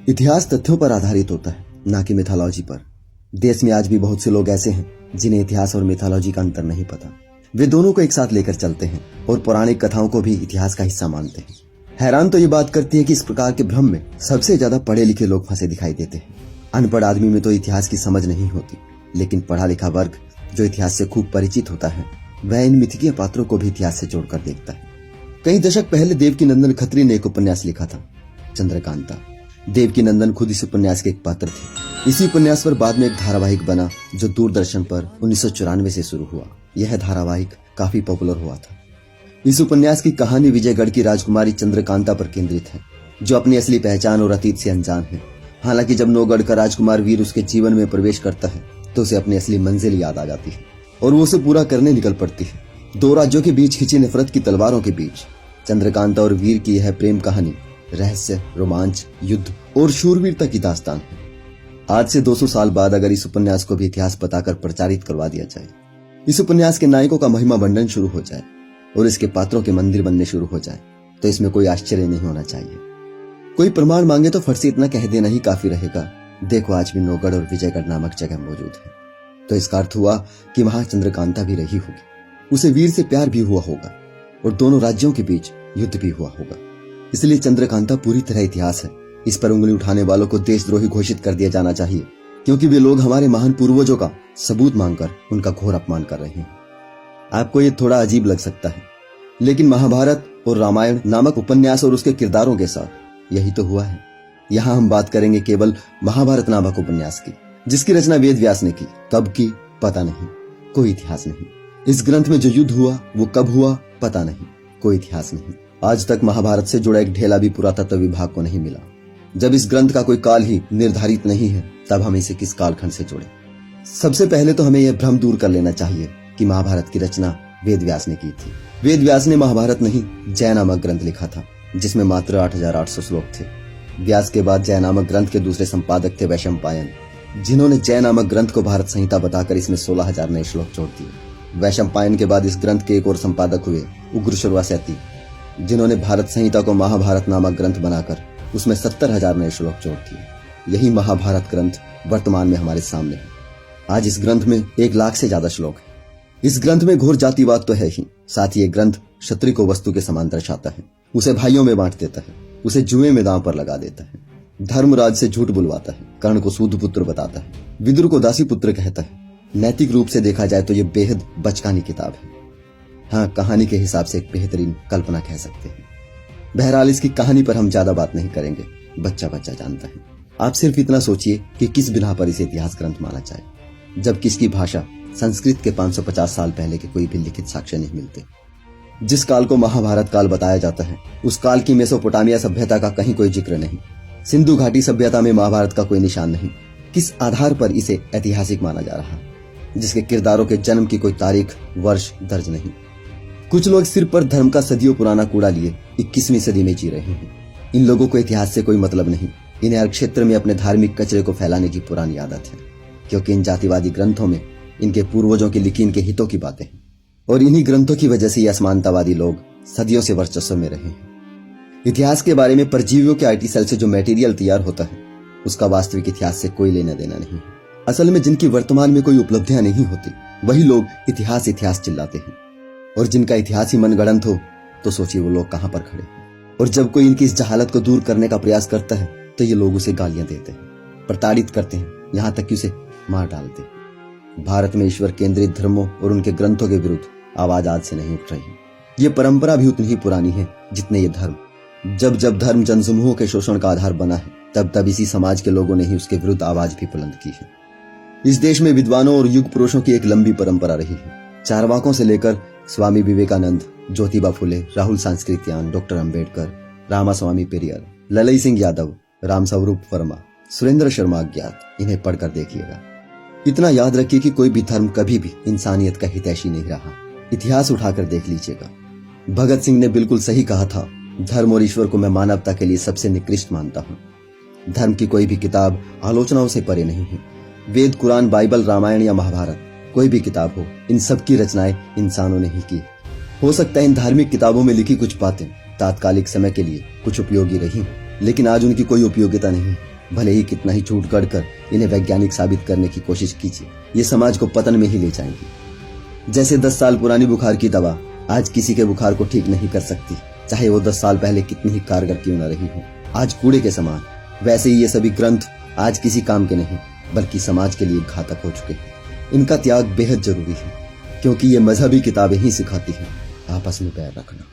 इतिहास तथ्यों पर आधारित होता है, ना कि मिथोलॉजी पर। देश में आज भी बहुत से लोग ऐसे हैं जिन्हें इतिहास और मिथोलॉजी का अंतर नहीं पता। वे दोनों को एक साथ लेकर चलते हैं और पौराणिक कथाओं को भी इतिहास का हिस्सा मानते हैं। हैरान तो ये बात करती है कि इस प्रकार के भ्रम में सबसे ज्यादा पढ़े लिखे लोग फंसे दिखाई देते हैं। अनपढ़ आदमी में तो इतिहास की समझ नहीं होती, लेकिन पढ़ा लिखा वर्ग जो इतिहास से खूब परिचित होता है, वह इन मिथकीय पात्रों को भी इतिहास से जोड़कर देखता है। कई दशक पहले देवकीनंदन खत्री ने एक उपन्यास लिखा था, चंद्रकांता। देवकीनंदन खुद इस उपन्यास के एक पात्र थे। इसी उपन्यास पर बाद में एक धारावाहिक बना जो दूरदर्शन पर 1994 से शुरू हुआ। यह धारावाहिक काफी पॉपुलर हुआ था। इस उपन्यास की कहानी विजयगढ़ की राजकुमारी चंद्रकांता पर केंद्रित है, जो अपनी असली पहचान और अतीत से अनजान है। हालांकि जब नौगढ़ का राजकुमार वीर उसके जीवन में प्रवेश करता है तो उसे अपनी असली मंजिल याद आ जाती है और वो उसे पूरा करने निकल पड़ती है। दो राज्यों के बीच खिंची नफरत की तलवारों के बीच चंद्रकांता और वीर की यह प्रेम कहानी रहस्य, रोमांच, युद्ध और शूरवीरता की दास्तान है। आज से 200 साल बाद अगर इस उपन्यास को भी इतिहास बताकर प्रचारित करवा दिया जाए, इस उपन्यास के नायकों का महिमा मंडन शुरू हो जाए और इसके पात्रों के मंदिर बनने शुरू हो जाए, तो इसमें कोई आश्चर्य नहीं होना चाहिए। कोई प्रमाण मांगे तो फट से इतना कह देना ही काफी रहेगा, देखो आज भी नौगढ़ और विजयगढ़ नामक जगह मौजूद है। तो इसका अर्थ हुआ कि वहां चंद्रकांता भी रही होगी, उसे वीर से प्यार भी हुआ होगा और दोनों राज्यों के बीच युद्ध भी हुआ होगा। इसलिए चंद्रकांता पूरी तरह इतिहास है। इस पर उंगली उठाने वालों को देशद्रोही घोषित कर दिया जाना चाहिए, क्योंकि वे लोग हमारे महान पूर्वजों का सबूत मांगकर उनका घोर अपमान कर रहे हैं। आपको ये थोड़ा अजीब लग सकता है, लेकिन महाभारत और रामायण नामक उपन्यास और उसके किरदारों के साथ यही तो हुआ है। यहाँ हम बात करेंगे केवल महाभारत नामक उपन्यास की, जिसकी रचना वेद व्यास ने की। कब की पता नहीं, कोई इतिहास नहीं। इस ग्रंथ में जो युद्ध हुआ वो कब हुआ पता नहीं, कोई इतिहास नहीं। आज तक महाभारत से जुड़ा एक ढेला भी पुरातत्व विभाग को नहीं मिला। जब इस ग्रंथ का कोई काल ही निर्धारित नहीं है, तब हम इसे किस कालखंड से जोड़े? सबसे पहले तो हमें यह भ्रम दूर कर लेना चाहिए कि महाभारत की रचना वेद व्यास ने की थी। वेद व्यास ने महाभारत नहीं, जय नामक ग्रंथ लिखा था, जिसमें मात्र 8800 श्लोक थे। व्यास के बाद जय नामक ग्रंथ के दूसरे संपादक थे वैशंपायन, जिन्होंने जय नामक ग्रंथ को भारत संहिता बताकर इसमें 16,000 नए श्लोक जोड़ दिए। वैशंपायन के बाद इस ग्रंथ के एक और संपादक हुए उग्र श्रवसैती, जिन्होंने भारत संहिता को महाभारत नामक ग्रंथ बनाकर उसमें 70,000 नए श्लोक जोड़ दिए। यही महाभारत ग्रंथ वर्तमान में हमारे सामने है। आज इस ग्रंथ में 1 लाख से ज्यादा श्लोक है। इस ग्रंथ में घोर जातिवाद तो है ही, साथ ही ये ग्रंथ क्षत्रिय को वस्तु के समान दर्शाता है, उसे भाइयों में बांट देता है, उसे जुए में दांव पर लगा देता है, धर्मराज से झूठ बुलवाता है, कर्ण को सूद पुत्र बताता है, विदुर को दासी पुत्र कहता है। नैतिक रूप से देखा जाए तो ये बेहद बचकानी किताब है। हाँ, कहानी के हिसाब से एक बेहतरीन कल्पना कह सकते हैं। बहरहाल इसकी कहानी पर हम ज्यादा बात नहीं करेंगे, बच्चा बच्चा जानता है। आप सिर्फ इतना सोचिए कि किस बिना पर इसे इतिहास ग्रंथ माना जाए, जबकि इसकी भाषा संस्कृत के 550 साल पहले के कोई भी लिखित साक्ष्य नहीं मिलते। जिस काल को महाभारत काल बताया जाता है, उस काल की मेसोपोटामिया सभ्यता का कहीं कोई जिक्र नहीं। सिंधु घाटी सभ्यता में महाभारत का कोई निशान नहीं। किस आधार पर इसे ऐतिहासिक माना जा रहा है, जिसके किरदारों के जन्म की कोई तारीख, वर्ष दर्ज नहीं। कुछ लोग सिर पर धर्म का सदियों पुराना कूड़ा लिए 21वीं सदी में जी रहे हैं। इन लोगों को इतिहास से कोई मतलब नहीं। इन्हें हर क्षेत्र में अपने धार्मिक कचरे को फैलाने की पुरानी आदत है, क्योंकि इन जातिवादी ग्रंथों में इनके पूर्वजों की लिखी इनके हितों की बातें हैं, और इन्हीं ग्रंथों की वजह से ये असमानतावादी लोग सदियों से वर्चस्व में रहे हैं। इतिहास के बारे में परजीवियों के IT सेल से जो मटेरियल तैयार होता है, उसका वास्तविक इतिहास से कोई लेना देना नहीं है। असल में जिनकी वर्तमान में कोई उपलब्धियां नहीं होती, वही लोग इतिहास इतिहास चिल्लाते हैं, और जिनका इतिहास ही मनगढ़ंत हो तो सोचिए वो लोग कहां पर खड़े हैं। और जब कोई इनकी इस जहालत को दूर करने का प्रयास करता है तो ये लोग उसे गालियां देते हैं, प्रताड़ित करते हैं, यहां तक कि उसे मार डालते हैं। भारत में ईश्वर केंद्रित धर्मों और उनके ग्रंथों के विरुद्ध आवाज आज से नहीं उठ रही। ये परंपरा भी उतनी ही पुरानी है जितने ये धर्म। जब जब धर्म जनसमूहों के शोषण का आधार बना है, तब तब इसी समाज के लोगों ने ही उसके विरुद्ध आवाज भी बुलंद की है। इस देश में विद्वानों और युग पुरुषों की एक लंबी परंपरा रही है। चारवाकों से लेकर स्वामी विवेकानंद, ज्योतिबा फुले, राहुल सांस्कृत्यायन, डॉक्टर अंबेडकर, रामास्वामी पेरियर, ललई सिंह यादव, रामस्वरूप वर्मा, सुरेंद्र शर्मा अज्ञात, इन्हें पढ़कर देखिएगा। इतना याद रखिए कि कोई भी धर्म कभी भी इंसानियत का हितैषी नहीं रहा। इतिहास उठाकर देख लीजिएगा। भगत सिंह ने बिल्कुल सही कहा था, धर्म और ईश्वर को मैं मानवता के लिए सबसे निकृष्ट मानता हूँ। धर्म की कोई भी किताब आलोचनाओं से परे नहीं है। वेद, कुरान, बाइबल, रामायण या महाभारत, कोई भी किताब हो, इन सब की रचनाएं इंसानों ने ही की। हो सकता है इन धार्मिक किताबों में लिखी कुछ बातें तात्कालिक समय के लिए कुछ उपयोगी रही, लेकिन आज उनकी कोई उपयोगिता नहीं है। भले ही कितना ही झूठ गढ़कर इन्हें वैज्ञानिक साबित करने की कोशिश कीजिए, ये समाज को पतन में ही ले जाएंगी। जैसे 10 साल पुरानी बुखार की दवा आज किसी के बुखार को ठीक नहीं कर सकती, चाहे वो 10 साल पहले कितनी ही कारगर क्यों न रही हो, आज कूड़े के समान, वैसे ही ये सभी ग्रंथ आज किसी काम के नहीं बल्कि समाज के लिए घातक हो चुके हैं। इनका त्याग बेहद जरूरी है, क्योंकि ये मजहबी किताबें ही सिखाती हैं आपस में पैर रखना।